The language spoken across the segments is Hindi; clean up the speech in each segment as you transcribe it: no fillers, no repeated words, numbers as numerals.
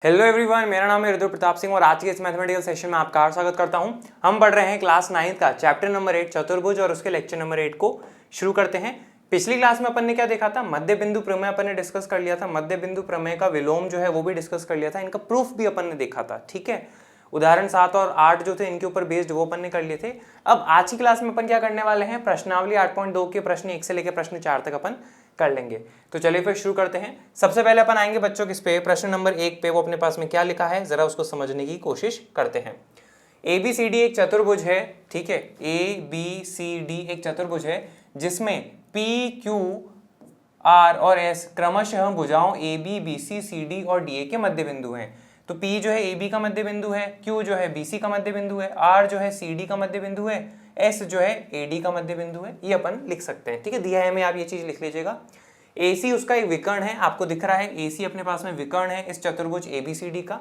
हेलो एवरीवन, मेरा नाम है रुद्र प्रताप सिंह और आज के इस मैथमेटिकल सेशन में आपका स्वागत करता हूं। हम पढ़ रहे हैं क्लास 9 का चैप्टर नंबर 8 चतुर्भुज और उसके लेक्चर नंबर 8 को शुरू करते हैं। पिछली क्लास में अपन ने क्या देखा था, मध्य बिंदु प्रमेय अपन ने डिस्कस कर लिया था। मध्य बिंदु प्रमेय का विलोम जो है वो भी डिस्कस कर लिया था, इनका प्रूफ भी अपन ने देखा था। ठीक है, उदाहरण 7 और 8 जो थे इनके ऊपर बेस्ड वो अपन ने कर लिए थे। अब आज की क्लास में अपन क्या करने वाले हैं, प्रश्नावली 8.2 के प्रश्न 1 से लेकर प्रश्न 4 तक अपन कर लेंगे। तो चलिए फिर शुरू करते हैं। सबसे पहले अपन आएंगे बच्चों किस पे, प्रश्न नंबर 1 पे। वो अपने पास में क्या लिखा है जरा उसको समझने की कोशिश करते हैं। ABCD एक चतुर्भुज है। ठीक है, ABCD एक चतुर्भुज है जिसमें PQR और S क्रमशः भुजाओं AB BC CD और DA के मध्य बिंदु हैं। तो P जो है AB का मध्य बिंदु है, Q जो है BC का मध्य बिंदु है, R जो है CD का मध्य बिंदु है, S जो है AD का मध्य बिंदु है। ये अपन लिख सकते हैं। ठीक है, दिया है हमें, आप ये चीज लिख लीजिएगा। AC उसका एक विकर्ण है, आपको दिख रहा है AC अपने पास में विकर्ण है इस चतुर्भुज ABCD का।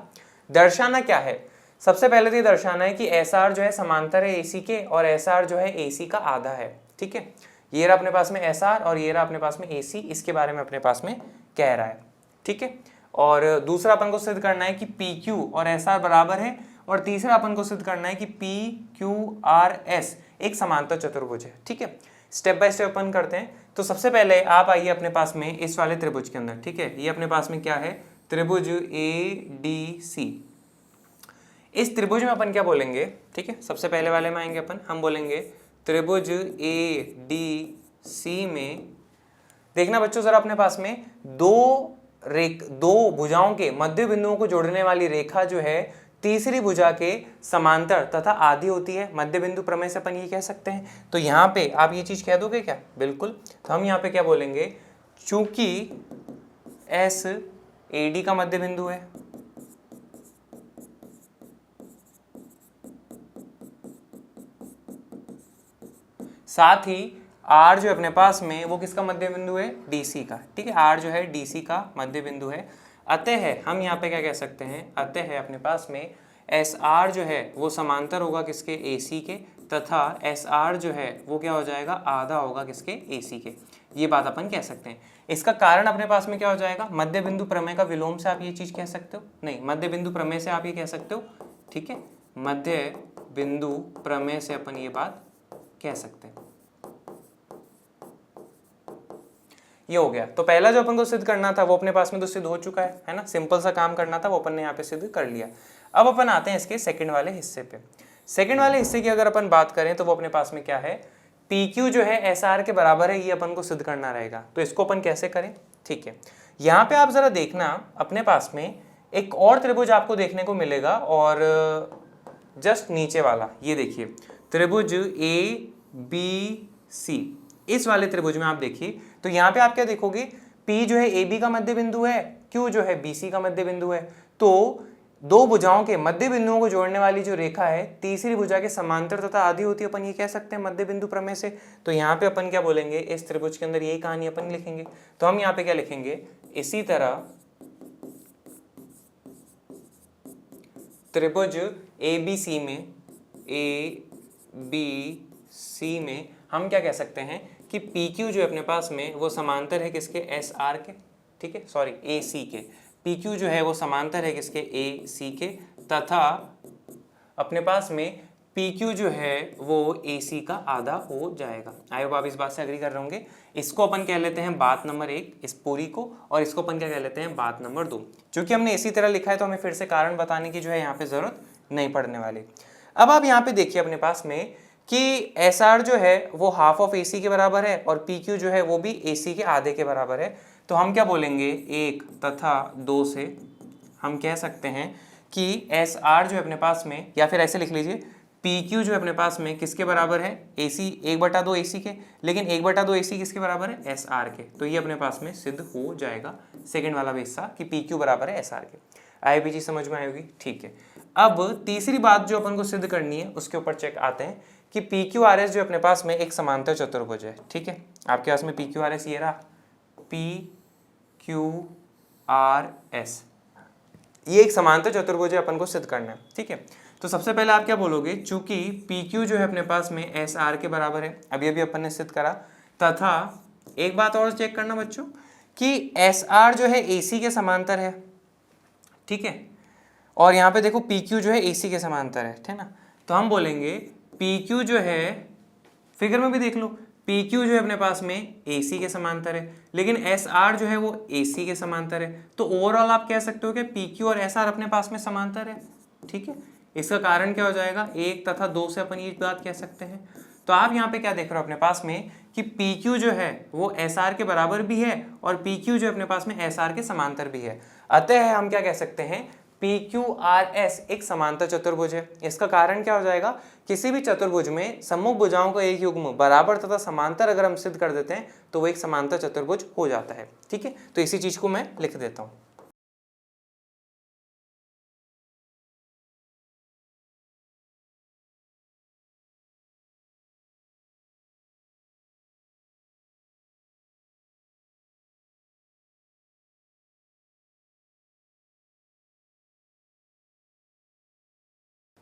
दर्शाना क्या है, सबसे पहले तो ये दर्शाना है कि SR जो है समांतर है AC के और SR जो है AC का आधा है। ठीक है, ये रहा अपने पास में SR और ये रहा अपने पास में AC, इसके बारे में अपने पास में कह रहा है। ठीक है, और दूसरा अपन को सिद्ध करना है कि PQ और SR बराबर है, और तीसरा अपन को सिद्ध करना है कि PQRS एक समांतर चतुर्भुज है। ठीक है, स्टेप बाय स्टेप अपन करते हैं। तो सबसे पहले आप आइए अपने पास में इस वाले त्रिभुज के अंदर। ठीक है, ये अपने पास में क्या है, त्रिभुज ADC। इस त्रिभुज में अपन क्या बोलेंगे, ठीक है, सबसे पहले वाले में आएंगे अपन, हम बोलेंगे त्रिभुज ADC में देखना बच्चों जरा अपने पास में दो भुजाओं के मध्य बिंदुओं को जोड़ने वाली रेखा जो है तीसरी भुजा के समांतर तथा आधी होती है। मध्य बिंदु प्रमेय से अपन ये कह सकते हैं। तो यहाँ पे आप ये चीज कह दोगे क्या, बिल्कुल। तो हम यहाँ पे क्या बोलेंगे, चूंकि S AD का मध्य बिंदु है, साथ ही R जो अपने पास में वो किसका मध्य बिंदु है, DC का। ठीक है, R जो है DC का मध्य बिंदु है। अतः हम यहाँ पे क्या कह सकते हैं, अतः अपने पास में SR जो है वो समांतर होगा किसके, AC के, तथा SR जो है वो क्या हो जाएगा, आधा होगा किसके, AC के। ये बात अपन कह सकते हैं। इसका कारण अपने पास में क्या हो जाएगा, मध्य बिंदु प्रमेय का विलोम से आप ये चीज कह सकते हो, नहीं मध्य बिंदु प्रमेय से आप ये कह सकते हो। ठीक है, मध्य बिंदु प्रमेय से अपन ये बात कह सकते हैं। ये हो गया। तो पहला जो अपन को सिद्ध करना था वो अपने पास में तो सिद्ध हो चुका है ना, सिंपल सा काम करना था वो अपन ने यहाँ पे सिद्ध कर लिया। अब अपन आते हैं इसके सेकंड वाले हिस्से पे। सेकंड वाले हिस्से की अगर अपन बात करें तो वो अपने पास में क्या है, PQ जो है SR के बराबर है, ये अपन को सिद्ध करना रहेगा। तो इसको अपन कैसे करें, ठीक है, यहाँ पे आप जरा देखना अपने पास में एक और त्रिभुज आपको देखने को मिलेगा, और जस्ट नीचे वाला ये देखिए त्रिभुज ABC। इस वाले त्रिभुज में आप देखिए तो यहाँ पे आप क्या देखोगे, P जो है AB का मध्य बिंदु है, Q जो है BC का मध्य बिंदु है। तो दो भुजाओं के मध्य बिंदुओं को जोड़ने वाली जो रेखा है तीसरी भुजा के समांतर तथा आधी होती है, अपन ये कह सकते हैं मध्य बिंदु प्रमेय से। तो यहाँ पे अपन क्या बोलेंगे, इस त्रिभुज के अंदर यही कहानी अपन लिखेंगे। तो हम यहाँ पे क्या लिखेंगे, इसी तरह त्रिभुज ABC में हम क्या कह सकते हैं कि PQ जो है अपने पास में वो समांतर है किसके, SR के। ठीक है, सॉरी AC के। PQ जो है वो समांतर है किसके, AC के, तथा अपने पास में PQ जो है वो AC का आधा हो जाएगा। आई होप आप इस बात से एग्री कर रहे होंगे। इसको अपन कह लेते हैं बात नंबर 1 इस पूरी को, और इसको अपन क्या कह लेते हैं, बात नंबर 2। क्योंकि हमने इसी तरह लिखा है तो हमें फिर से कारण बताने की जो है यहाँ पे जरूरत नहीं पड़ने वाली। अब आप यहाँ पे देखिए अपने पास में कि SR जो है वो हाफ ऑफ AC के बराबर है और PQ जो है वो भी AC के आधे के बराबर है। तो हम क्या बोलेंगे, 1 तथा 2 से हम कह सकते हैं कि SR जो है अपने पास में, या फिर ऐसे लिख लीजिए PQ जो है अपने पास में किसके बराबर है, AC 1/2 AC के, लेकिन 1/2 AC किसके बराबर है, SR के। तो ये अपने पास में सिद्ध हो जाएगा सेकेंड वाला भी हिस्सा कि PQ बराबर है SR के। आई भी चीज समझ में आएगी, ठीक है। अब तीसरी बात जो अपन को सिद्ध करनी है उसके ऊपर चेक आते हैं कि PQRS जो अपने पास में एक समांतर चतुर्भुज है। ठीक है, आपके पास में PQRS ये रहा, PQRS ये एक समांतर चतुर्भुज है, अपन को सिद्ध करना है। ठीक है, तो सबसे पहले आप क्या बोलोगे, चूंकि PQ जो है अपने पास में SR के बराबर है, अभी अभी अपन ने सिद्ध करा, तथा एक बात और चेक करना बच्चों कि SR जो है AC के समांतर है। ठीक है। और यहाँ पे देखो पी क्यू जो है ए सी के समांतर है, ठीक है ना। तो हम बोलेंगे पी क्यू जो है, फिगर में भी देख लो, पी क्यू जो है अपने पास में ए सी के समांतर है, लेकिन एस आर जो है वो ए सी के समांतर है। तो ओवरऑल आप कह सकते हो कि पी क्यू और एस आर अपने पास में समांतर है, ठीक है। इसका कारण क्या हो जाएगा, 1 तथा 2 से अपन ये बात कह सकते हैं। तो आप यहाँ पे क्या देख रहे हो अपने पास में कि पी क्यू जो है वो एस आर के बराबर भी है और पी क्यू जो अपने पास में एस आर के समांतर भी है। अतः हम क्या कह सकते हैं, पी क्यू आर एस एक समांतर चतुर्भुज है। इसका कारण क्या हो जाएगा, किसी भी चतुर्भुज में सम्मुख भुजाओं का एक युग्म बराबर तथा समांतर अगर हम सिद्ध कर देते हैं तो वो एक समांतर चतुर्भुज हो जाता है, ठीक है। तो इसी चीज को मैं लिख देता हूं।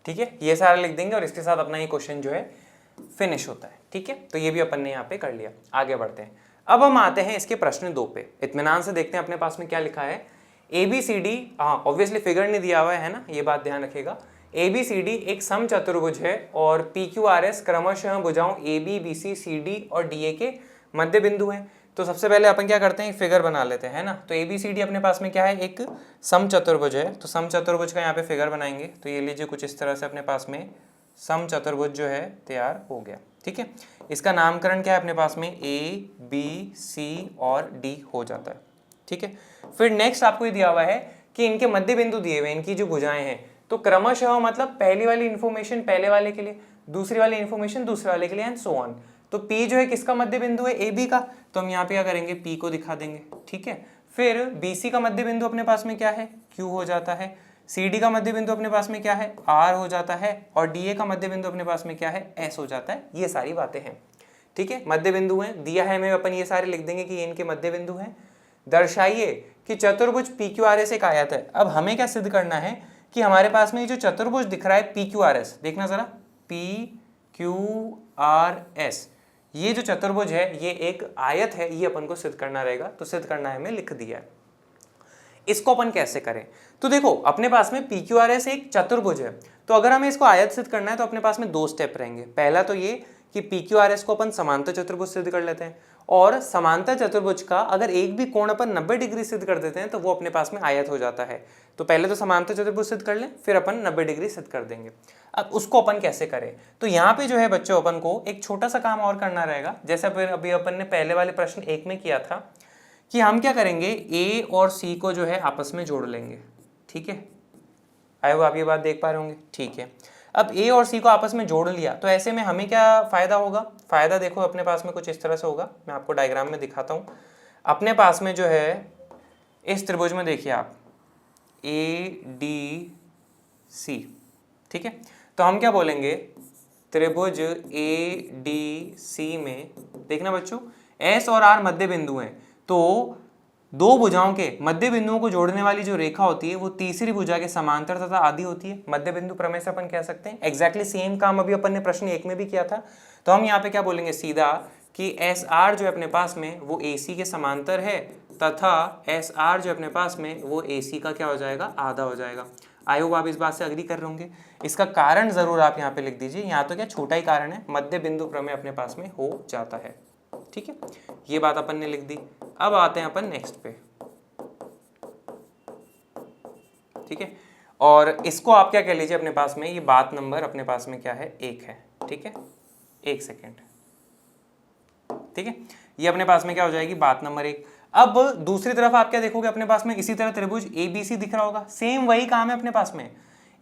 ठीक है, ये सारा लिख देंगे और इसके साथ अपना ये क्वेश्चन जो है फिनिश होता है, ठीक है। तो ये भी अपन ने यहाँ पे कर लिया। आगे बढ़ते हैं, अब हम आते हैं इसके प्रश्न 2 पे। इत्मीनान से देखते हैं अपने पास में क्या लिखा है। ABCD, हाँ ऑब्वियसली फिगर नहीं दिया हुआ है ना, ये बात ध्यान रखिएगा। ABCD एक सम चतुर्भुज है और PQRS क्रमशः भुजाओं AB, BC, CD और DA के मध्य बिंदु हैं। तो सबसे पहले अपन क्या करते हैं, एक फिगर बना लेते हैं ना। तो ABCD अपने पास में क्या है, एक सम चतुर्भुज है। तो सम चतुर्भुज का यहाँ पे फिगर बनाएंगे। तो ये लीजिए कुछ इस तरह से अपने पास में सम चतुर्भुज जो है तैयार हो गया, ठीक है। इसका नामकरण क्या है अपने पास में, A, B, C और D हो जाता है, ठीक है। फिर नेक्स्ट आपको ये दिया हुआ है कि इनके मध्य बिंदु दिए हुए, इनकी जो भुजाएं हैं। तो क्रमशः मतलब पहली वाली इंफॉर्मेशन पहले वाले के लिए, दूसरी वाली इंफॉर्मेशन दूसरे वाले के लिए एंड सो ऑन। तो P जो है किसका मध्य बिंदु है, AB का। तो हम यहाँ पे क्या करेंगे, P को दिखा देंगे, ठीक है। फिर BC का मध्य बिंदु अपने पास में क्या है, Q हो जाता है। CD का मध्य बिंदु अपने पास में क्या है, R हो जाता है। और DA का मध्य बिंदु अपने पास में क्या है, S हो जाता है। ये सारी बातें हैं, ठीक है। मध्य बिंदु हैं दिया है हमें, अपन ये सारे लिख देंगे कि ये इनके मध्य बिंदु हैं। दर्शाइए कि चतुर्भुज PQRS एक आयत है। अब हमें क्या सिद्ध करना है कि हमारे पास में जो चतुर्भुज दिख रहा है PQRS, देखना जरा, PQRS, ये जो चतुर्भुज है ये एक आयत है, ये अपन को सिद्ध करना रहेगा। तो सिद्ध करना है, हमें लिख दिया है। इसको अपन कैसे करें, तो देखो अपने पास में PQRS एक चतुर्भुज है। तो अगर हमें इसको आयत सिद्ध करना है तो अपने पास में 2 स्टेप रहेंगे। पहला तो ये कि PQRS को अपन समांतर चतुर्भुज सिद्ध कर लेते हैं, और समांतर चतुर्भुज का अगर एक भी कोण अपन 90 डिग्री सिद्ध कर देते हैं तो वो अपने पास में आयत हो जाता है। तो पहले तो समांतर चतुर्भुज सिद्ध कर लें, फिर अपन 90 डिग्री सिद्ध कर देंगे। अब उसको अपन कैसे करें, तो यहाँ पे जो है बच्चों अपन को एक छोटा सा काम और करना रहेगा। जैसे अभी अपन ने पहले वाले प्रश्न 1 में किया था कि हम क्या करेंगे, A और C को जो है आपस में जोड़ लेंगे, ठीक है। आए हो आप ये बात देख पा रहे होंगे, ठीक है। अब A और C को आपस में जोड़ लिया तो ऐसे में हमें क्या फायदा होगा, फायदा देखो अपने पास में कुछ इस तरह से होगा। मैं आपको डायग्राम में दिखाता हूँ। अपने पास में जो है इस त्रिभुज में देखिए आप ADC, ठीक है। तो हम क्या बोलेंगे, त्रिभुज ADC में देखना बच्चों S और R मध्य बिंदु हैं। तो दो भुजाओं के मध्य बिंदुओं को जोड़ने वाली जो रेखा होती है वो तीसरी भुजा के समांतर तथा आधी होती है। मध्य बिंदु प्रमेय से अपन कह सकते हैं। एग्जैक्टली सेम काम अभी अपन ने प्रश्न 1 में भी किया था। तो हम यहाँ पे क्या बोलेंगे सीधा कि SR जो है अपने पास में वो AC के समांतर है तथा SR जो अपने पास में वो AC का क्या हो जाएगा, आधा हो जाएगा। आई होप आप इस बात से अग्री कर रहे होंगे। इसका कारण जरूर आप यहाँ पे लिख दीजिए। यहाँ तो क्या छोटा ही कारण है, मध्य बिंदु प्रमेय अपने पास में हो जाता है, ठीक है। ये बात अपन ने लिख दी। अब आते हैं अपन नेक्स्ट पे, ठीक है। और इसको आप क्या कह लीजिए अपने पास में, ये बात नंबर अपने पास में क्या है, 1 है, ठीक है। 1 सेकेंड, ठीक है। ये अपने पास में क्या हो जाएगी, बात नंबर 1। अब दूसरी तरफ आप क्या देखोगे, अपने पास में इसी तरह त्रिभुज ABC दिख रहा होगा। सेम वही काम है अपने पास में।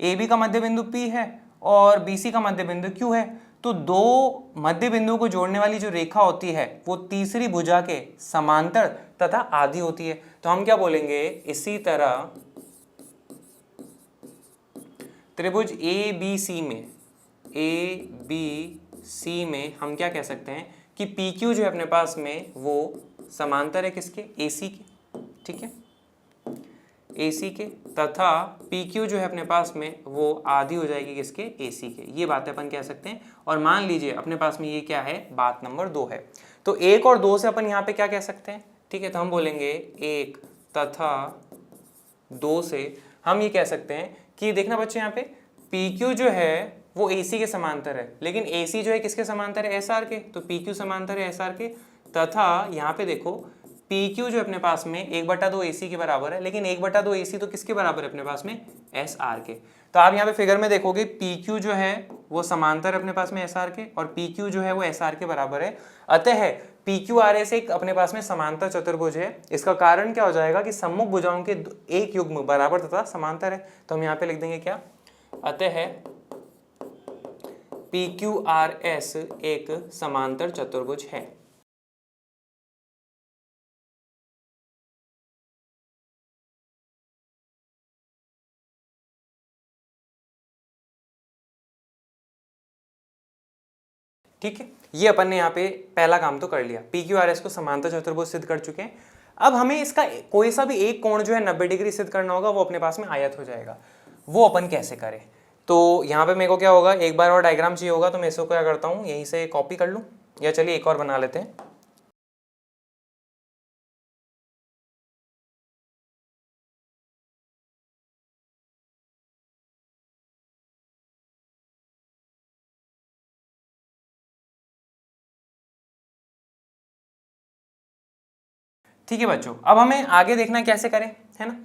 AB का मध्य बिंदु P है और BC का मध्य बिंदु Q है। तो दो मध्य बिंदुओं को जोड़ने वाली जो रेखा होती है वो तीसरी भुजा के समांतर तथा आधी होती है। तो हम क्या बोलेंगे, इसी तरह त्रिभुज ABC में हम क्या कह सकते हैं कि PQ जो है अपने पास में वो समांतर है किसके, AC के, ठीक है, AC के, तथा PQ जो है अपने पास में वो आधी हो जाएगी किसके, AC के। ये बातें अपन कह सकते हैं। और मान लीजिए अपने पास में ये क्या है, बात नंबर 2 है। तो 1 और 2 से अपन यहाँ पे क्या कह सकते हैं, ठीक है। तो हम बोलेंगे 1 तथा 2 से हम ये कह सकते हैं कि देखना बच्चों यहाँ पे PQ जो है वो AC के समांतर है, लेकिन AC जो है किसके समांतर है, SR के, तो PQ समांतर है SR के, तथा यहाँ पे देखो PQ जो अपने पास में 1/2 AC के बराबर है, लेकिन 1/2 AC तो किसके बराबर है अपने पास में, SR के। तो आप यहाँ पे फिगर में देखोगे PQ जो है वो समांतर अपने पास में SR के, और PQ जो है वो SR के बराबर है। अतः PQRS एक अपने पास में समांतर चतुर्भुज है। इसका कारण क्या हो जाएगा कि सम्मुख भुजाओं के एक युग्म बराबर तथा समांतर है। तो हम यहाँ पे लिख देंगे क्या, अतः PQRS एक समांतर चतुर्भुज है। ठीक है, ये अपन ने यहाँ पे पहला काम तो कर लिया, PQRS को समांतर चतुर्भुज सिद्ध कर चुके हैं। अब हमें इसका कोई सा भी एक कोण जो है 90 डिग्री सिद्ध करना होगा, वो अपने पास में आयत हो जाएगा। वो अपन कैसे करें, तो यहाँ पे मेरे को क्या होगा, एक बार और डायग्राम चाहिए होगा, तो मैं इसको क्या करता हूँ, यहीं से कॉपी कर लूँ, या चलिए एक और बना लेते हैं। ठीक है बच्चों, अब हमें आगे देखना कैसे करें, है ना।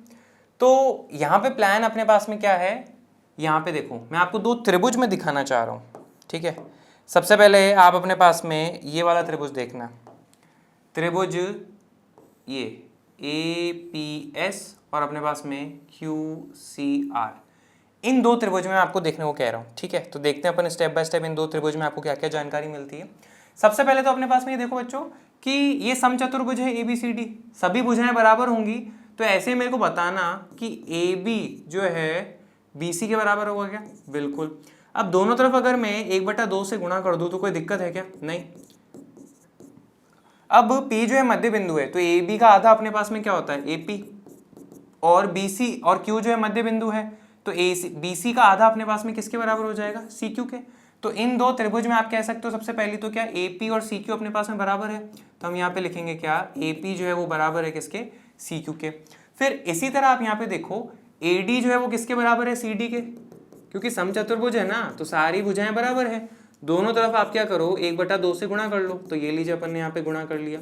तो यहाँ पे प्लान अपने पास में क्या है, यहाँ पे देखो मैं आपको दो त्रिभुज में दिखाना चाह रहा हूँ। ठीक है, सबसे पहले आप अपने पास में ये वाला त्रिभुज देखना, त्रिभुज ये APS और अपने पास में QCR, इन दो त्रिभुज में आपको देखने को कह रहा हूँ। ठीक है, तो देखते हैं अपन स्टेप बाय स्टेप इन दो त्रिभुज में आपको क्या क्या जानकारी मिलती है। सबसे पहले तो अपने पास में ये देखो बच्चों कि ये समचतुर्भुज है ABCD, सभी भुजाएं बराबर होंगी, तो ऐसे मेरे को बताना कि AB जो है BC के बराबर होगा क्या, बिल्कुल। अब दोनों तरफ अगर मैं 1/2 से गुणा कर दूं तो कोई दिक्कत है क्या, नहीं। अब P जो है मध्य बिंदु है, तो AB का आधा अपने पास में क्या होता है, AP, और BC और Q जो है मध्य बिंदु है, तो BC का आधा अपने पास में किसके बराबर हो जाएगा, CQ के। तो इन दो त्रिभुज में आप कह सकते हो सबसे पहले तो क्या AP और CQ अपने पास में बराबर है, तो हम यहाँ पे लिखेंगे क्या, AP जो है वो बराबर है किसके, CQ के। फिर इसी तरह आप यहाँ पे देखो AD जो है वो किसके बराबर है, CD के, क्योंकि समचतुर्भुज है ना, तो सारी भुजाएं बराबर है। दोनों तरफ आप क्या करो, 1/2 से गुणा कर लो, तो ये लीजिए अपन ने यहाँ पे गुणा कर लिया।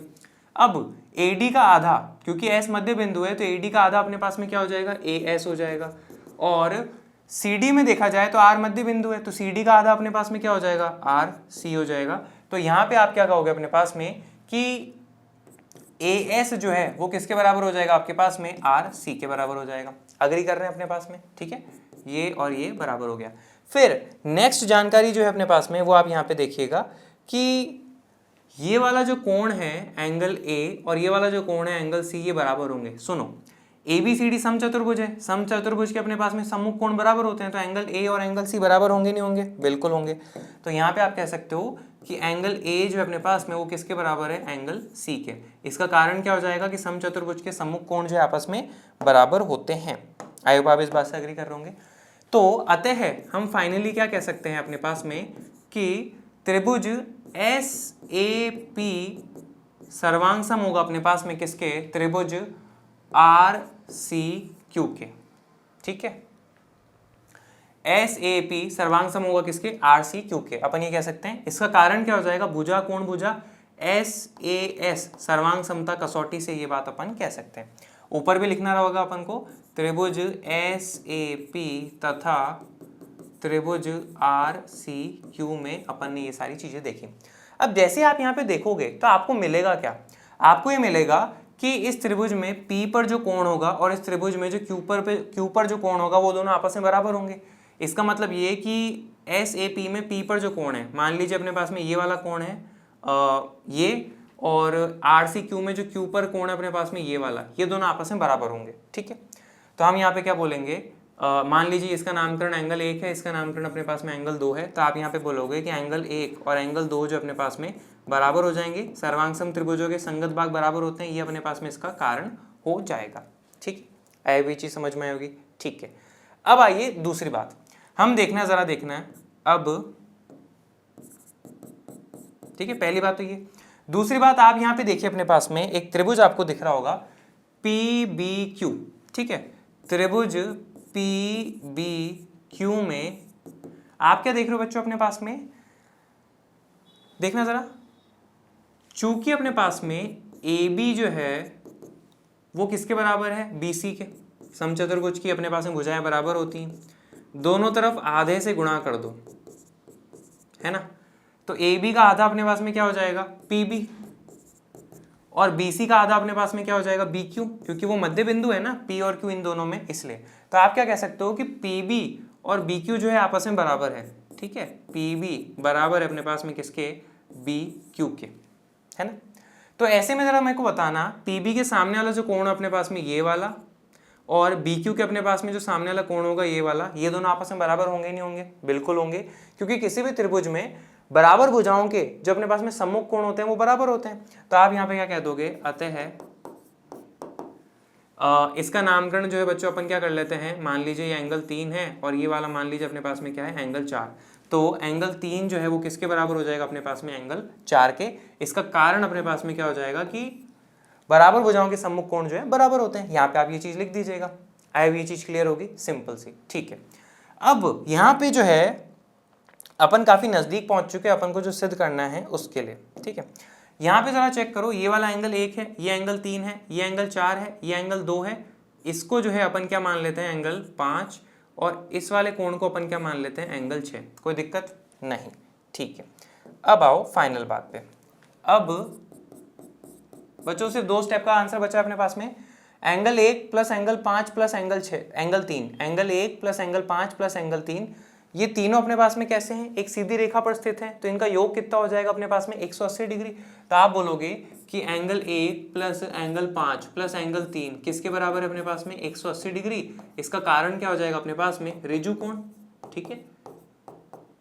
अब AD का आधा, क्योंकि S मध्य बिंदु है, तो AD का आधा अपने पास में क्या हो जाएगा, AS हो जाएगा। और CD में देखा जाए तो R मध्य बिंदु है, तो CD का आधा अपने पास में क्या हो जाएगा, RC हो जाएगा। तो यहाँ पे आप क्या कहोगे अपने पास में कि AS जो है वो किसके बराबर हो जाएगा आपके पास में, RC के बराबर हो जाएगा। अग्री कर रहे हैं अपने पास में, ठीक है, ये और ये बराबर हो गया। फिर नेक्स्ट जानकारी जो है अपने पास में वो आप यहाँ पे देखिएगा कि ये वाला जो कोण है एंगल A और ये वाला जो कोण है एंगल C, ये बराबर होंगे। सुनो, ABCD समचतुर्भुज है, समचतुर्भुज के अपने पास में सम्मुख कोण बराबर होते हैं, तो एंगल A और एंगल C बराबर होंगे नहीं होंगे, बिल्कुल होंगे। तो यहाँ पे आप कह सकते हो कि एंगल A जो है अपने पास में वो किसके बराबर है, एंगल C के। इसका कारण क्या हो जाएगा कि समचतुर्भुज के सम्मुख कोण जो है आपस में बराबर होते हैं। आई होप आप इस बात से एग्री कर रहे होंगे। तो अतः हम फाइनली क्या कह सकते हैं अपने पास में कि त्रिभुज SAP सर्वांग सम होगा अपने पास में किसके, त्रिभुज RCQ के। ठीक है, SAP सर्वांग सम होगा किसके, RCQ के। अपन ये कह सकते हैं, इसका कारण क्या हो जाएगा, भुजा कोण भुजा SAS सर्वांग समता कसौटी से ये बात अपन कह सकते हैं। ऊपर भी लिखना होगा अपन को, त्रिभुज SAP तथा त्रिभुज RCQ में अपन ने ये सारी चीजें देखी। अब जैसे आप यहाँ पे देखोगे तो आपको मिलेगा क्या, आपको ये मिलेगा कि इस त्रिभुज में P पर जो कोण होगा और इस त्रिभुज में जो Q पर जो कोण होगा वो दोनों आपस में बराबर होंगे। इसका मतलब ये कि SAP में P पर जो कोण है, मान लीजिए अपने पास में ये वाला कोण है ये, और RCQ में जो Q पर कोण है अपने पास में ये वाला, ये दोनों आपस में बराबर होंगे। ठीक है, तो हम यहाँ पे क्या बोलेंगे, मान लीजिए इसका नामकरण एंगल 1 है, इसका नामकरण अपने पास में एंगल 2 है, तो आप यहाँ पे बोलोगे कि एंगल 1 और एंगल 2 जो अपने पास में बराबर हो जाएंगे, सर्वांग सम त्रिभुजों के संगत भाग बराबर होते हैं, ये अपने पास में इसका कारण हो जाएगा। ठीक है, ये भी चीज समझ में आएगी। ठीक है, अब आइए दूसरी बात हम देखना, जरा देखना है अब। ठीक है, पहली बात तो ये। दूसरी बात आप यहाँ पे देखिए, अपने पास में एक त्रिभुज आपको दिख रहा होगा PBQ। ठीक है, त्रिभुज पी बी क्यू में आप क्या देख रहे हो बच्चों अपने पास में, देखना जरा, चूंकि अपने पास में ए बी जो है वो किसके बराबर है, बी सी के। समचतुर्भुज की अपने पास में भुजाएं बराबर होती हैं, दोनों तरफ आधे से गुणा कर दो, है ना। तो ए बी का आधा अपने पास में क्या हो जाएगा, पी बी, और बी सी का आधा अपने पास में क्या हो जाएगा, बी क्यू, क्योंकि वो मध्य बिंदु है ना पी और क्यू इन दोनों में, इसलिए। तो आप क्या कह सकते हो कि पी बी और बी क्यू जो है आपस में बराबर है, ठीक है। पी बी बराबर है अपने पास में किसके, बी क्यू के, है ना। तो ऐसे में जरा मेरे को बताना, पी बी के सामने वाला जो कोण अपने पास में ये वाला, और बी क्यू के अपने पास में जो सामने वाला कोण होगा ये वाला, ये दोनों आपस में बराबर होंगे नहीं होंगे, बिल्कुल होंगे, क्योंकि किसी भी त्रिभुज में बराबर भुजाओं के जो अपने पास में सम्मुख कोण होते हैं वो बराबर होते हैं। तो आप यहाँ पे क्या कह दोगे, अतः है इसका नामकरण जो है बच्चों अपन क्या कर लेते हैं, मान लीजिए ये एंगल 3 है और ये वाला मान लीजिए अपने पास में क्या है, एंगल 4। तो एंगल 3 जो है वो किसके बराबर हो जाएगा अपने पास में, एंगल 4 के। इसका कारण अपने पास में क्या हो जाएगा कि बराबर भुजाओं के सम्मुख कोण जो है बराबर होते हैं। यहाँ पे आप ये चीज लिख दीजिएगा, आई ये चीज क्लियर होगी, सिंपल सी, ठीक है। अब यहाँ पे जो है अपन काफी नजदीक पहुंच चुके हैं, अपन को जो सिद्ध करना है उसके लिए, ठीक है। यहाँ पे जरा चेक करो, ये वाला एंगल 1 है, ये एंगल 3 है, ये एंगल 4 है, ये एंगल 2 है, इसको जो है अपन क्या मान लेते हैं, एंगल 5, और इस वाले कोण को अपन क्या मान लेते हैं, एंगल 6। कोई दिक्कत नहीं, ठीक है। अब आओ फाइनल बात पे। अब बच्चों सिर्फ 2 स्टेप का आंसर बचा है अपने पास में, angle 1 plus angle 5 plus angle 6, angle 3, angle 1 plus angle 5 plus angle 3, ये तीनों अपने पास में कैसे हैं, एक सीधी रेखा पर स्थित हैं, तो इनका योग कितना हो जाएगा अपने पास में, 180 डिग्री। तो आप बोलोगे कि angle 1 plus angle 5 plus angle 3 किसके बराबर है अपने पास में, 180 डिग्री। इसका कारण क्या हो जाएगा अपने पास में, ऋजु कोण, ठीक है,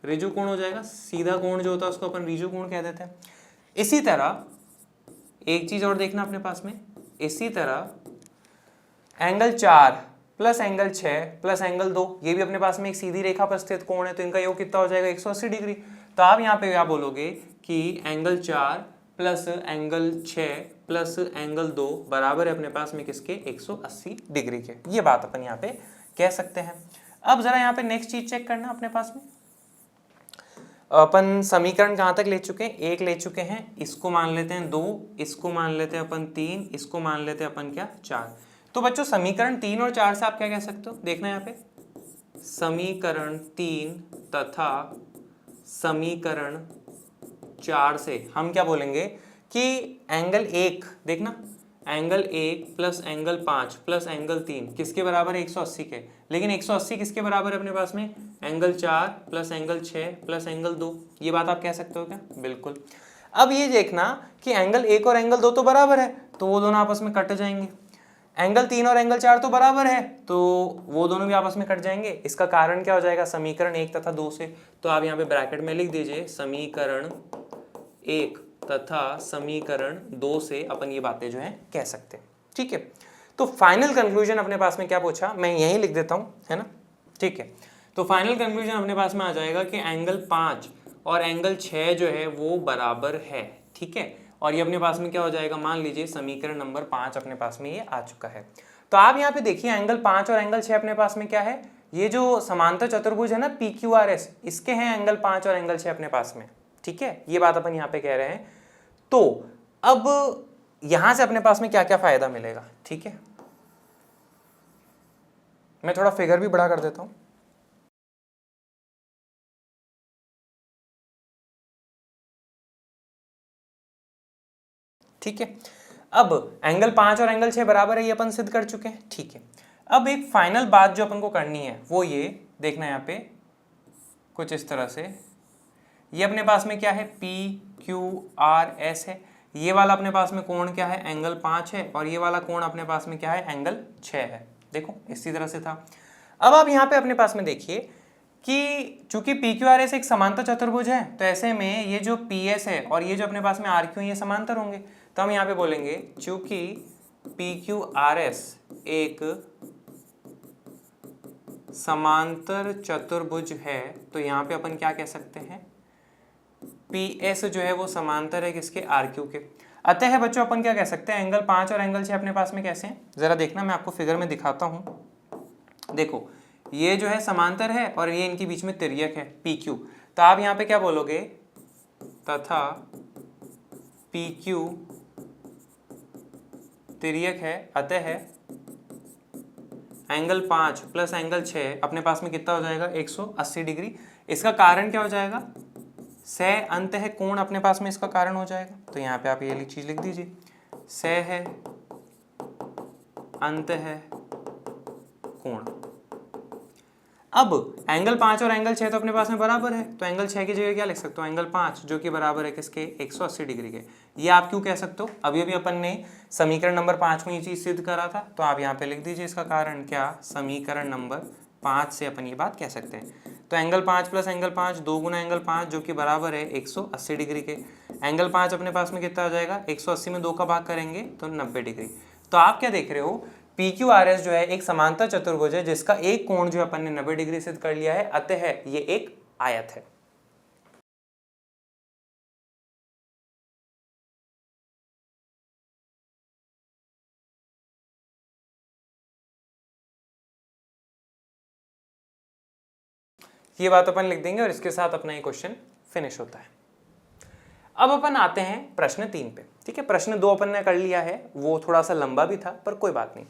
ऋजु कोण हो जाएगा। सीधा कोण जो होता है उसको अपन ऋजु कोण कह देते हैं। इसी तरह एक चीज और देखना अपने पास में, इसी तरह angle 4 plus angle 6 plus angle 2, ये भी अपने पास में एक सीधी रेखा पर स्थित कोण है, तो इनका योग कितना हो जाएगा, 180 डिग्री। तो आप यहाँ पे क्या बोलोगे कि angle 4 plus angle 6 plus angle 2 बराबर है अपने पास में किसके, 180 डिग्री के। ये बात अपन यहाँ पे कह सकते हैं। अब जरा यहाँ पे नेक्स्ट चीज चेक करना अपने पास में, अपन समीकरण कहाँ तक ले चुके हैं, 1 ले चुके हैं, इसको मान लेते हैं 2, इसको मान लेते हैं अपन 3, इसको मान लेते हैं अपन क्या, 4। तो बच्चों समीकरण 3 और 4 से आप क्या कह सकते हो, देखना यहाँ पे, समीकरण 3 तथा समीकरण 4 से हम क्या बोलेंगे कि एंगल 1, देखना angle 1 plus angle 5 plus angle 3 किसके बराबर है, 180 के। लेकिन 180 किसके बराबर है अपने पास में, angle 4 plus angle 6 plus angle 2। ये बात आप कह सकते हो क्या, बिल्कुल। अब ये देखना कि एंगल 1 और एंगल 2 तो बराबर है, तो वो दोनों आपस में कट जाएंगे। एंगल 3 और एंगल 4 तो बराबर है, तो वो दोनों भी आपस में कट जाएंगे। इसका कारण क्या हो जाएगा, समीकरण 1 तथा 2 से। तो आप यहाँ पे ब्रैकेट में लिख दीजिए, समीकरण 1 तथा समीकरण 2 से अपन ये बातें जो है कह सकते हैं, ठीक है। तो फाइनल कंक्लूजन अपने पास में क्या पूछा, मैं यही लिख देता हूँ, है ना, ठीक है। तो फाइनल कंक्लूजन अपने पास में आ जाएगा कि एंगल 5 और एंगल 6 जो है वो बराबर है, ठीक है। और ये अपने पास में क्या हो जाएगा, मान लीजिए समीकरण नंबर 5 अपने पास में ये आ चुका है। तो आप यहाँ पे देखिए एंगल 5 और एंगल 6 अपने पास में क्या है, ये जो समांतर चतुर्भुज है ना PQRS, इसके हैं एंगल 5 और एंगल 6 अपने पास में, ठीक है। ये बात अपन यहाँ पे कह रहे हैं। तो अब यहां से अपने पास में क्या क्या फायदा मिलेगा, ठीक है। मैं थोड़ा फिगर भी बड़ा कर देता हूं, ठीक है। अब एंगल 5 और एंगल 6 बराबर है, ये अपन सिद्ध कर चुके हैं, ठीक है। अब एक फाइनल बात जो अपन को करनी है वो ये देखना, यहाँ पे कुछ इस तरह से, ये अपने पास में क्या है, PQRS है। ये वाला अपने पास में कोण क्या है, एंगल 5 है, और ये वाला कोण अपने पास में क्या है, एंगल 6 है। देखो इसी तरह से था। अब आप यहाँ पे अपने पास में देखिए कि चूंकि PQRS एक समांतर चतुर्भुज है, तो ऐसे में ये जो PS है और ये जो अपने पास में RQ है, ये समांतर होंगे। तो हम यहाँ पे बोलेंगे चूंकि PQRS एक समांतर चतुर्भुज है, तो यहाँ पे अपन क्या कह सकते हैं, PS जो है वो समांतर है किसके, RQ के। अतः है बच्चों अपन क्या कह सकते हैं, एंगल 5 और एंगल 6 अपने पास में कैसे हैं, जरा देखना, मैं आपको फिगर में दिखाता हूँ। देखो ये जो है समांतर है और ये इनके बीच में तिर्यक है पी क्यू। तो आप यहाँ पे क्या बोलोगे, तथा पी क्यू तिर्यक है, अतः एंगल 5 प्लस एंगल 6 अपने पास में कितना हो जाएगा, 180 डिग्री। इसका कारण क्या हो जाएगा, से अंत है कोण अपने पास में इसका कारण हो जाएगा। तो यहाँ पे आप ये चीज लिख दीजिए, से है अंत है कोण। अब एंगल 5 और एंगल 6 तो अपने पास में बराबर है, तो एंगल 6 की जगह क्या लिख सकते हो, एंगल 5 जो कि बराबर है किसके, 180 डिग्री के। ये आप क्यों कह सकते हो, अभी अभी अपन ने समीकरण नंबर 5 में ये चीज सिद्ध करा था, तो आप यहाँ पे लिख दीजिए इसका कारण क्या, समीकरण नंबर 5 से अपन ये बात कह सकते हैं। तो एंगल 5 प्लस एंगल 5 2 गुना एंगल 5 जो कि बराबर है 180 डिग्री के। एंगल 5 अपने पास में कितना आ जाएगा, 180 में 2 का भाग करेंगे तो 90 डिग्री। तो आप क्या देख रहे हो, पी क्यू आर एस जो है एक समांतर चतुर्भुज है जिसका एक कोण जो अपन ने 90 डिग्री सिद्ध कर लिया है, अतः ये एक आयत है। ये बात अपन लिख देंगे और इसके साथ अपना ये क्वेश्चन फिनिश होता है। अब अपन आते हैं प्रश्न 3 पे, ठीक है। प्रश्न 2 अपन ने कर लिया है, वो थोड़ा सा लंबा भी था पर कोई बात नहीं।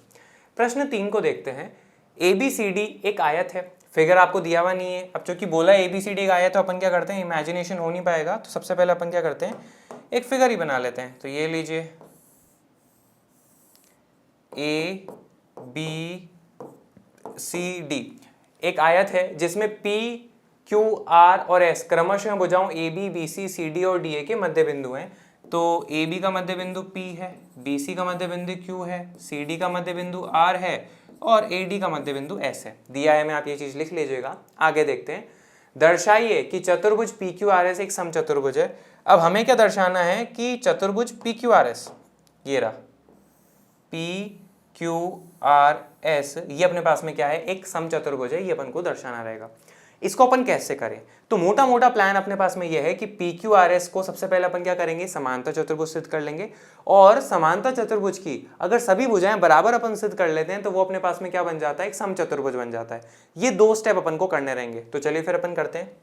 प्रश्न 3 को देखते हैं। ABCD एक आयत है, फिगर आपको दिया हुआ नहीं है। अब चूंकि बोला ABCD एक आयत, तो अपन क्या करते हैं, इमेजिनेशन हो नहीं पाएगा, तो सबसे पहले अपन क्या करते हैं, एक फिगर ही बना लेते हैं। तो ये लीजिए ABCD एक आयत है जिसमें P Q R और S क्रमशः भुजाओं AB BC CD और DA के मध्य बिंदु हैं। तो AB का मध्य बिंदु P है, BC का मध्य बिंदु Q है, CD का मध्य बिंदु R है और AD का मध्य बिंदु S है। दिया है, मैं आप ये चीज लिख लीजिएगा। आगे देखते हैं। दर्शाइए कि चतुर्भुज PQRS एक समचतुर्भुज है। अब हमें क्या दर्शाना है कि चतुर्भुज PQRS, ये रहा PQRS, ये अपने पास में क्या है, एक समचतुर्भुज है, ये अपन को दर्शाना रहेगा। इसको अपन कैसे करें, तो मोटा मोटा प्लान अपने पास में यह है कि PQRS को सबसे पहले अपन क्या करेंगे, समांतर चतुर्भुज सिद्ध कर लेंगे। और समांतर चतुर्भुज की अगर सभी भुजाएं बराबर अपन सिद्ध कर लेते हैं तो वो अपने पास में क्या बन जाता है, एक समचतुर्भुज बन जाता है। ये 2 स्टेप अपन को करने रहेंगे। तो चलिए फिर अपन करते हैं।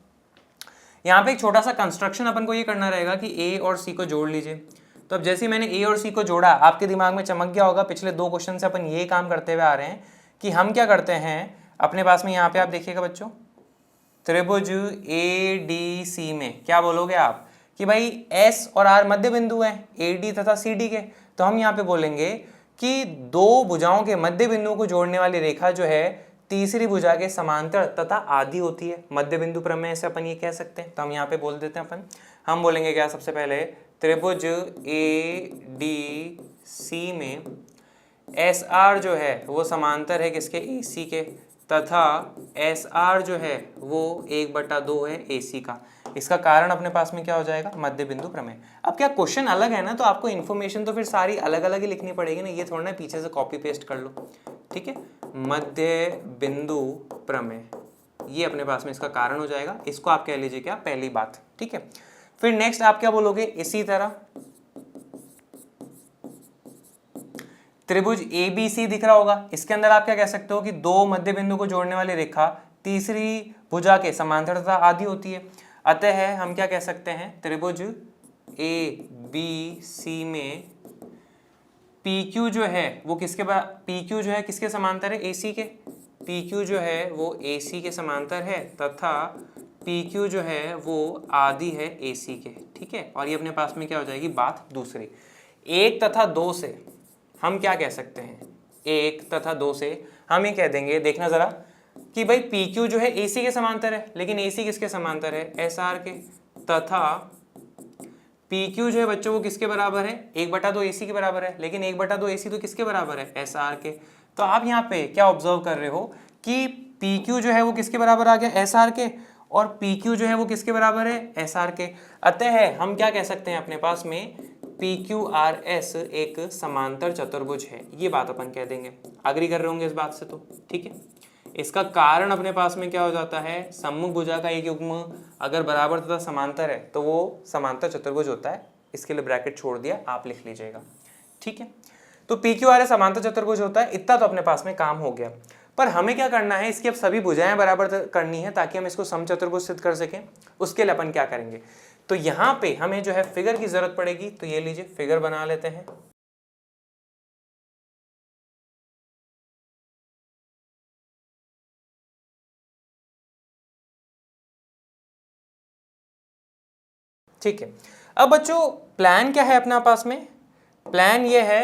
यहाँ पे एक छोटा सा कंस्ट्रक्शन अपन को ये करना रहेगा कि A और C को जोड़ लीजिए। तो अब जैसे मैंने A और C को जोड़ा, आपके दिमाग में चमक गया होगा, पिछले 2 क्वेश्चन से अपन ये काम करते हुए आ रहे हैं कि हम क्या करते हैं अपने पास में, यहाँ पे आप देखिएगा बच्चों, त्रिभुज ADC में क्या बोलोगे आप कि भाई S और R मध्य बिंदु हैं AD तथा CD के। तो हम यहाँ पे बोलेंगे कि 2 भुजाओं के मध्य बिंदुओं को जोड़ने वाली रेखा जो है तीसरी भुजा के समांतर तथा आधी होती है। मध्य बिंदु प्रमेय से अपन ये कह सकते हैं। तो हम यहाँ पे बोल देते हैं, अपन हम बोलेंगे क्या, सबसे पहले त्रिभुज ADC में SR जो है वो समांतर है किसके, AC के, तथा SR जो है वो 1/2 है AC का। इसका कारण अपने पास में क्या हो जाएगा, मध्य बिंदु प्रमेय। अब क्या क्वेश्चन अलग है ना, तो आपको इन्फॉर्मेशन तो फिर सारी अलग अलग ही लिखनी पड़ेगी ना, ये थोड़ा ना पीछे से कॉपी पेस्ट कर लो, ठीक है। मध्य बिंदु प्रमेय ये अपने पास में इसका कारण हो जाएगा। इसको आप कह लीजिए क्या, पहली बात, ठीक है। फिर नेक्स्ट आप क्या बोलोगे, इसी तरह त्रिभुज ABC दिख रहा होगा, इसके अंदर आप क्या कह सकते हो कि 2 मध्य बिंदु को जोड़ने वाली रेखा तीसरी भुजा के समांतर तथा आधी होती है। अतः हम क्या कह सकते हैं, त्रिभुज ABC में PQ जो है वो किसके PQ जो है किसके समांतर है, AC के। PQ जो है वो AC के समांतर है तथा PQ जो है वो आधी है AC के, ठीक है। और ये अपने पास में क्या हो जाएगी, बात दूसरी। 1 तथा 2 से हम क्या कह सकते हैं, 1 तथा 2 से हम ये कह देंगे, देखना जरा कि भाई PQ जो है AC के समांतर है, लेकिन AC किसके समांतर है, SR के, तथा PQ जो है बच्चों वो किसके बराबर है, 1/2 AC के बराबर है, लेकिन 1/2 AC तो किसके बराबर है, SR के। तो आप यहाँ पे क्या ऑब्जर्व कर रहे हो कि PQ जो है वो किसके बराबर आ गया, SR के, और PQ जो है वो किसके बराबर है, SR के। अतः हम क्या कह सकते हैं अपने पास में, PQRS एक समांतर चतुर्भुज है, ये बात अपन कह देंगे। अग्री कर रहे होंगे इस बात से, तो ठीक है। इसका कारण अपने पास में क्या हो जाता है, सम्मुख भुजा का एक युग्म अगर बराबर तथा समांतर है तो वो समांतर चतुर्भुज होता है। इसके लिए ब्रैकेट छोड़ दिया, आप लिख लीजिएगा, ठीक है। तो PQRS समांतर चतुर्भुज होता है, इतना तो अपने पास में काम हो गया। पर हमें क्या करना है, इसकी अब सभी भुजाएं बराबर करनी है ताकि हम इसको समचतुर्भुज सिद्ध कर सकें। उसके लिए अपन क्या करेंगे, तो यहां पे हमें जो है फिगर की जरूरत पड़ेगी। तो ये लीजिए फिगर बना लेते हैं। ठीक है, अब बच्चों प्लान क्या है अपना पास में, प्लान ये है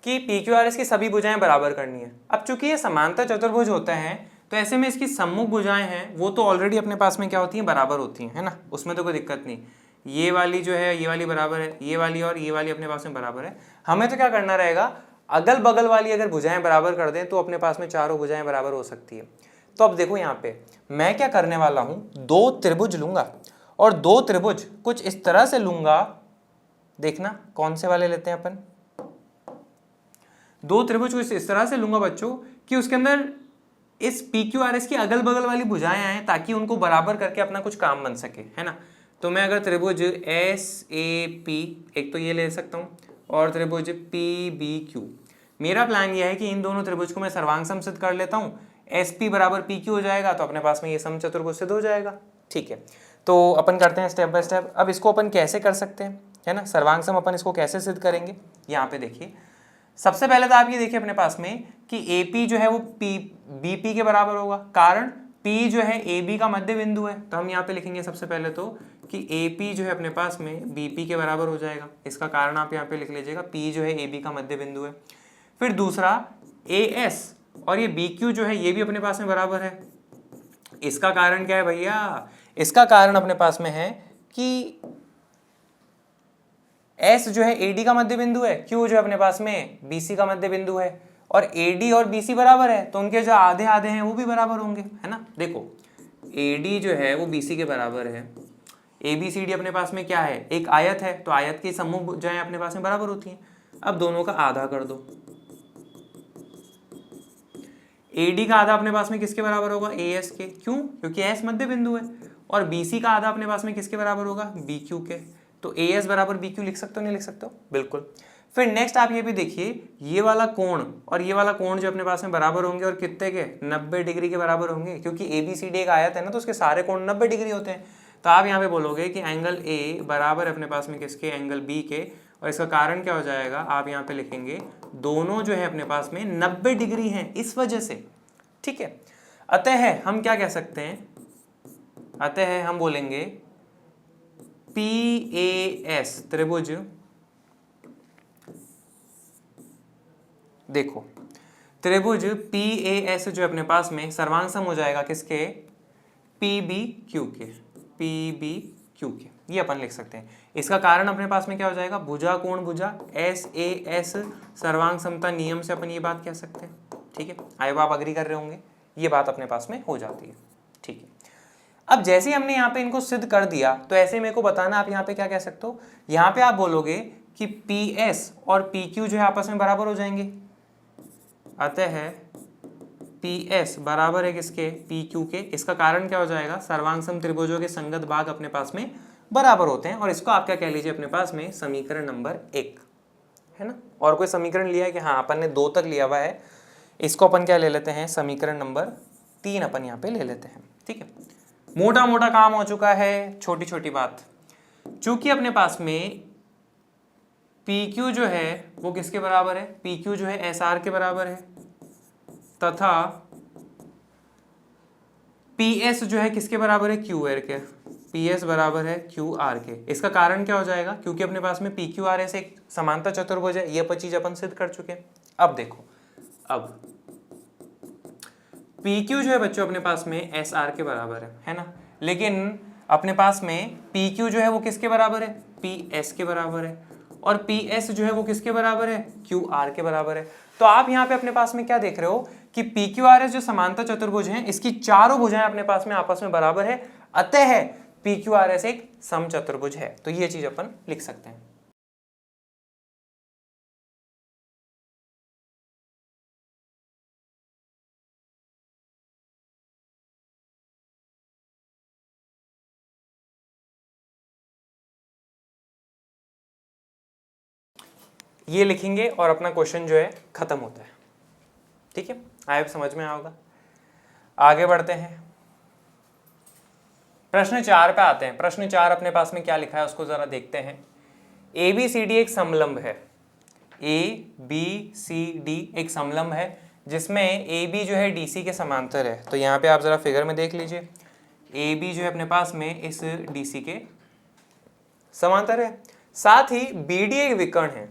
कि पी क्यू आर एस की सभी भुजाएं बराबर करनी है। अब चूंकि ये समांतर चतुर्भुज होता है तो ऐसे में इसकी सम्मुख भुजाएं हैं वो तो ऑलरेडी अपने पास में क्या होती हैं, बराबर होती हैं, है ना, उसमें तो कोई दिक्कत नहीं। ये वाली जो है ये वाली बराबर है, ये वाली और ये वाली अपने पास में बराबर है। हमें तो क्या करना रहेगा, अगल बगल वाली अगर भुजाएं बराबर कर दें तो अपने पास में चारों भुजाएं बराबर हो सकती है। तो अब देखो यहाँ पे मैं क्या करने वाला हूं, दो त्रिभुज लूंगा और दो त्रिभुज कुछ इस तरह से लूंगा। देखना कौन से वाले लेते हैं अपन, दो त्रिभुज कुछ इस तरह से लूंगा बच्चों कि उसके अंदर इस पी क्यू आर एस की अगल बगल वाली भुजाएं आए ताकि उनको बराबर करके अपना कुछ काम बन सके, है ना। तो मैं अगर त्रिभुज एस ए पी एक तो ये ले सकता हूं और त्रिभुज पी बी क्यू, मेरा प्लान यह है कि इन दोनों त्रिभुज को मैं सर्वांग सम सिद्ध कर लेता हूं। एस पी बराबर पी क्यू हो जाएगा तो अपने पास में ये समचतुर्भुज सिद्ध हो जाएगा। ठीक है, तो अपन करते हैं स्टेप बाय स्टेप। अब इसको अपन कैसे कर सकते हैं, है ना, सर्वांग सम अपन इसको कैसे सिद्ध करेंगे। यहाँ पे देखिए सबसे पहले तो आप ये देखिए अपने पास में कि AP जो है वो BP के बराबर होगा, कारण P जो है AB का मध्य बिंदु है। तो हम यहाँ पे लिखेंगे सबसे पहले तो कि AP जो है अपने पास में BP के बराबर हो जाएगा। इसका कारण आप यहाँ पे लिख लीजिएगा, P जो है AB का मध्य बिंदु है। फिर दूसरा AS और ये BQ जो है ये भी अपने पास में बराबर है। इसका कारण क्या है भैया, इसका कारण अपने पास में है कि S जो है AD का मध्य बिंदु है, Q जो है अपने पास में BC का मध्य बिंदु है और AD और BC बराबर है तो उनके जो आधे आधे हैं वो भी बराबर होंगे, है ना। देखो AD जो है वो BC के बराबर है, ABCD अपने पास में क्या है, एक आयत है, तो आयत की सम्मुख भुजाएं अपने पास में बराबर होती हैं। अब दोनों का आधा कर दो, AD का आधा अपने पास में किसके बराबर होगा, AS के, क्यों, क्योंकि S मध्य बिंदु है। और BC का आधा अपने पास में किसके बराबर होगा, BQ के। तो AS बराबर BQ लिख सकते हो, नहीं लिख सकते हो, बिल्कुल। फिर नेक्स्ट आप ये भी देखिए, ये वाला कोण और ये वाला कोण जो अपने पास में बराबर होंगे और कितने के, 90 डिग्री के बराबर होंगे, क्योंकि ABCD एक आयत है ना तो उसके सारे कोण 90 डिग्री होते हैं। तो आप यहाँ पे बोलोगे कि एंगल A बराबर अपने पास में किसके, एंगल B के। और इसका कारण क्या हो जाएगा, आप यहाँ पे लिखेंगे दोनों जो है अपने पास में 90 डिग्री हैं इस वजह से। ठीक है, अतः हम क्या कह सकते हैं, अतः हम बोलेंगे PAS त्रिभुज, देखो त्रिभुज PAS जो अपने पास में सर्वांग सम हो जाएगा किसके, PBQ के, PBQ के, ये अपन लिख सकते हैं। इसका कारण अपने पास में क्या हो जाएगा, भुजा कोण भुजा SAS सर्वांग समता नियम से अपन ये बात कह सकते हैं। ठीक है, आई आप अग्री कर रहे होंगे, ये बात अपने पास में हो जाती है। ठीक है, अब जैसे ही हमने यहाँ पे इनको सिद्ध कर दिया तो ऐसे मेरे को बताना आप यहाँ पे क्या कह सकते हो, यहाँ पे आप बोलोगे कि PS और PQ जो है आपस में बराबर हो जाएंगे। अतः PS बराबर है किसके, PQ के। इसका कारण क्या हो जाएगा, सर्वांग सम त्रिभुजों के संगत भाग अपने पास में बराबर होते हैं और इसको आप क्या कह लीजिए अपने पास में समीकरण नंबर 1, है ना। और कोई समीकरण लिया है कि, हाँ अपन ने 2 तक लिया हुआ है, इसको अपन क्या ले लेते हैं, समीकरण नंबर 3 अपन यहाँ पे ले लेते हैं। ठीक है, मोटा मोटा काम हो चुका है, छोटी छोटी बात। चूंकि अपने पास में PQ जो है वो किसके बराबर है, PQ जो है SR के बराबर है तथा PS जो है किसके बराबर है, QR के, PS बराबर है QR के। इसका कारण क्या हो जाएगा, क्योंकि अपने पास में PQRS एक समांतर चतुर्भुज है, ये चीज अपन सिद्ध कर चुके हैं। अब देखो, अब PQ जो है बच्चों अपने पास में SR के बराबर है ना, लेकिन अपने पास में PQ जो है वो किसके बराबर है, PS के बराबर है और PS जो है वो किसके बराबर है, QR के बराबर है। तो आप यहाँ पे अपने पास में क्या देख रहे हो कि PQRS जो समांतर चतुर्भुज हैं इसकी चारों भुजाएं अपने पास में आपस में बराबर है, अतः PQRS एक समचतुर्भुज है। तो ये चीज अपन लिख सकते हैं। ये लिखेंगे और अपना क्वेश्चन जो है खत्म होता है। ठीक है। आए समझ में आओगा। आगे बढ़ते हैं, प्रश्न 4 पे आते हैं। प्रश्न 4 अपने पास में क्या लिखा है उसको जरा देखते हैं। ABCD एक समलंब है, ABCD एक समलंब है जिसमें AB जो है DC के समांतर है। तो यहाँ पे आप जरा फिगर में देख लीजिए, AB जो है अपने पास में इस DC के समांतर है। साथ ही BD एक विकर्ण है,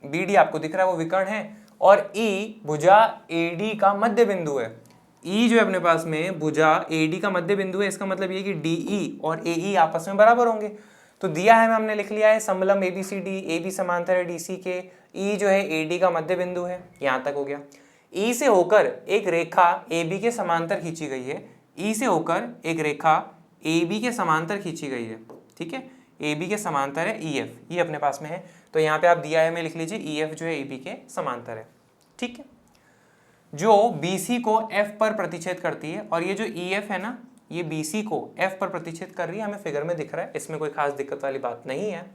BD आपको दिख रहा है वो विकर्ण है, और E भुजा AD का मध्य बिंदु है। E जो है अपने पास में भुजा AD का मध्य बिंदु है। इसका मतलब ये कि DE और AE आपस में बराबर होंगे। तो दिया है, हमने लिख लिया है समलंब ABCD, AB समांतर है DC के, E जो है AD का मध्य बिंदु है। यहाँ तक हो गया। E से होकर एक रेखा AB के समांतर खींची गई है, E से होकर एक रेखा AB के समांतर खींची गई है, ठीक है। AB के समांतर है EF, ये अपने पास में है। तो यहाँ पे आप दिया है में लिख लीजिए EF जो है AB के समांतर है, ठीक है। जो BC को F पर प्रतिच्छेद करती है, और ये जो EF है ना, ये BC को F पर प्रतिच्छेद कर रही है, हमें फिगर में दिख रहा है, इसमें कोई खास दिक्कत वाली बात नहीं है।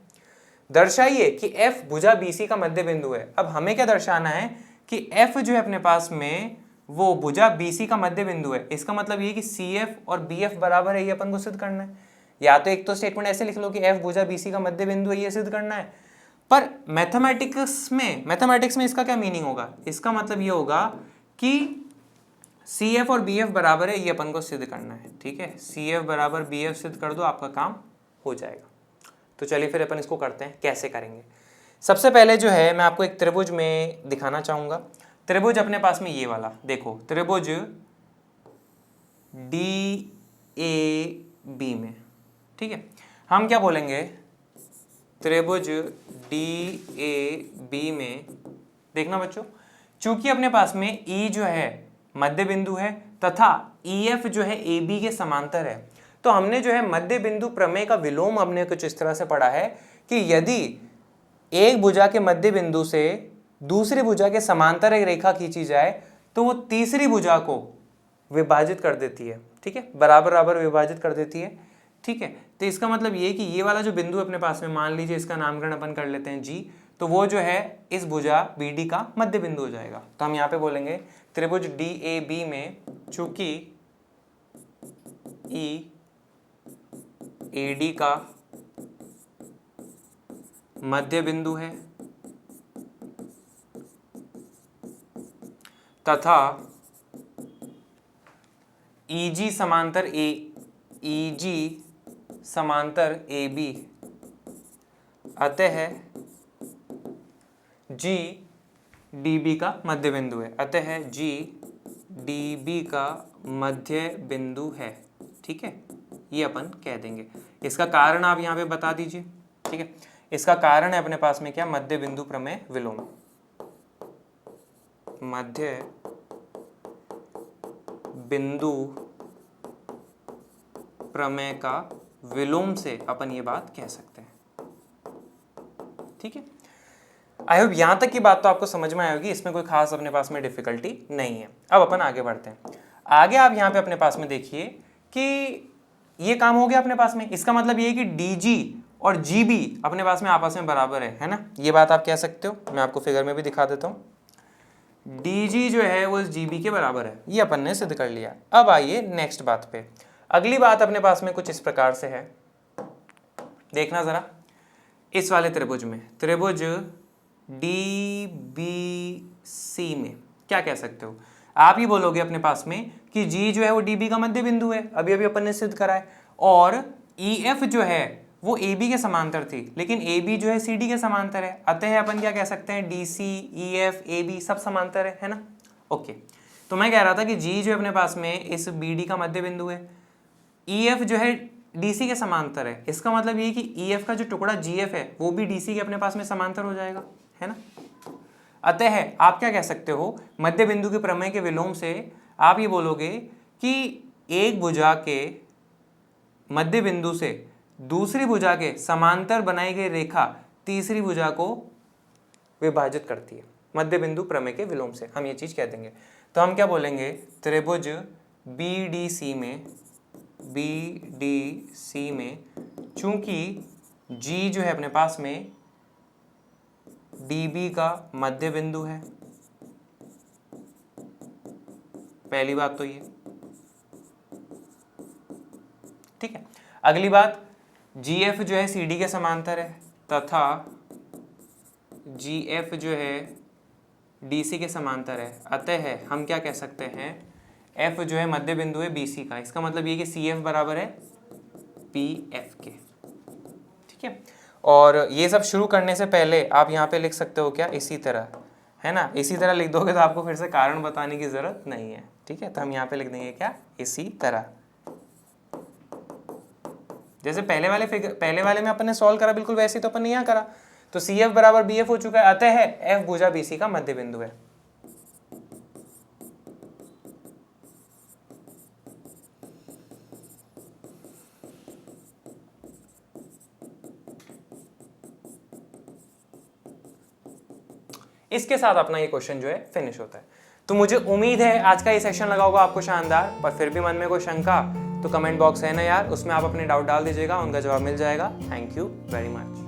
दर्शाइए कि F भुजा BC का मध्य बिंदु है। अब हमें क्या दर्शाना है कि F जो है अपने पास में वो भुजा BC का मध्य बिंदु है। इसका मतलब ये कि CF और BF बराबर है, ये अपन को सिद्ध करना है। या तो एक तो स्टेटमेंट ऐसे लिख लो कि F भुजा BC का मध्य बिंदु है, ये सिद्ध करना है। पर मैथमेटिक्स में इसका क्या मीनिंग होगा? इसका मतलब ये होगा कि CF और BF बराबर है, ये अपन को सिद्ध करना है, ठीक है। CF बराबर BF सिद्ध कर दो, आपका काम हो जाएगा। तो चलिए फिर अपन इसको करते हैं, कैसे करेंगे। सबसे पहले जो है मैं आपको एक त्रिभुज में दिखाना चाहूंगा। त्रिभुज अपने पास में ये वाला देखो, त्रिभुज DAB में, ठीक है। हम क्या बोलेंगे, त्रिभुज DAB में देखना बच्चों, चूंकि अपने पास में E जो है मध्य बिंदु है तथा EF जो है AB के समांतर है, तो हमने जो है मध्य बिंदु प्रमेय का विलोम हमने कुछ इस तरह से पढ़ा है कि यदि एक भुजा के मध्य बिंदु से दूसरी भुजा के समांतर एक रेखा खींची जाए तो वो तीसरी भुजा को विभाजित कर देती है, ठीक है, बराबर बराबर विभाजित कर देती है, ठीक है। तो इसका मतलब ये कि ये वाला जो बिंदु अपने पास में, मान लीजिए इसका नामकरण अपन कर लेते हैं G, तो वो जो है इस भुजा BD का मध्य बिंदु हो जाएगा। तो हम यहाँ पे बोलेंगे त्रिभुज DAB में चूंकि E AD का मध्य बिंदु है तथा EG समांतर AB, अतः G DB का मध्य बिंदु है, अतः G DB का मध्य बिंदु है, ठीक है। ये अपन कह देंगे। इसका कारण आप यहाँ पे बता दीजिए, ठीक है। इसका कारण है अपने पास में क्या, मध्य बिंदु प्रमेय विलोम। मध्य बिंदु प्रमेय का विलोम से अपन ये बात कह सकते हैं, ठीक है। आई होप यहां तक की बात तो आपको समझ में आएगी, इसमें कोई खास अपने पास में डिफिकल्टी नहीं है। अब अपन आगे बढ़ते हैं। आगे आप यहाँ पे अपने पास में देखिए कि ये काम हो गया अपने पास में। इसका मतलब ये है कि DG और GB अपने पास में आपस में बराबर है ना, ये बात आप कह सकते हो। मैं आपको फिगर में भी दिखा देता हूँ। DG जो है वो GB के बराबर है, ये अपन ने सिद्ध कर लिया। अब आइए नेक्स्ट बात पे। अगली बात अपने पास में कुछ इस प्रकार से है, देखना जरा। इस वाले त्रिभुज में, त्रिभुज DBC में क्या कह सकते हो आप? ये बोलोगे अपने पास में कि G जो है वो DB का मध्य बिंदु है, अभी अभी अपन ने सिद्ध करा है, और EF जो है वो AB के समांतर थी, लेकिन AB जो है CD के समांतर है, अतः अपन क्या कह सकते हैं, DC EF AB सब समांतर है ना। ओके, तो मैं कह रहा था कि G जो है अपने पास में इस BD का मध्य बिंदु है, EF जो है DC के समांतर है। इसका मतलब ये कि EF का जो टुकड़ा GF है वो भी DC के अपने पास में समांतर हो जाएगा, है ना। अतः आप क्या कह सकते हो, मध्य बिंदु के प्रमेय के विलोम से आप ये बोलोगे कि एक भुजा के मध्य बिंदु से दूसरी भुजा के समांतर बनाई गई रेखा तीसरी भुजा को विभाजित करती है, मध्य बिंदु प्रमेय के विलोम से हम ये चीज कह देंगे। तो हम क्या बोलेंगे, त्रिभुज BDC में चूंकि G जो है अपने पास में DB का मध्य बिंदु है पहली बात तो ये, ठीक है। अगली बात, GF जो है CD के समांतर है तथा GF जो है DC के समांतर है, अतः हम क्या कह सकते हैं, F जो है मध्य बिंदु है BC का। इसका मतलब ये कि CF बराबर है PF के, ठीक है। और ये सब शुरू करने से पहले आप यहाँ पे लिख सकते हो क्या, इसी तरह, है ना। इसी तरह लिख दोगे तो आपको फिर से कारण बताने की जरूरत नहीं है, ठीक है। तो हम यहाँ पे लिख देंगे क्या, इसी तरह। जैसे पहले वाले में अपन ने सॉल्व करा बिल्कुल वैसे ही तो अपन ने यहाँ करा। तो CF बराबर BF हो चुका है, अतः F भुजा BC का मध्य बिंदु है। इसके साथ अपना ये क्वेश्चन जो है फिनिश होता है। तो मुझे उम्मीद है आज का ये सेशन लगा होगा आपको शानदार, पर फिर भी मन में कोई शंका तो कमेंट बॉक्स है ना यार, उसमें आप अपने डाउट डाल दीजिएगा, उनका जवाब मिल जाएगा। Thank you very much.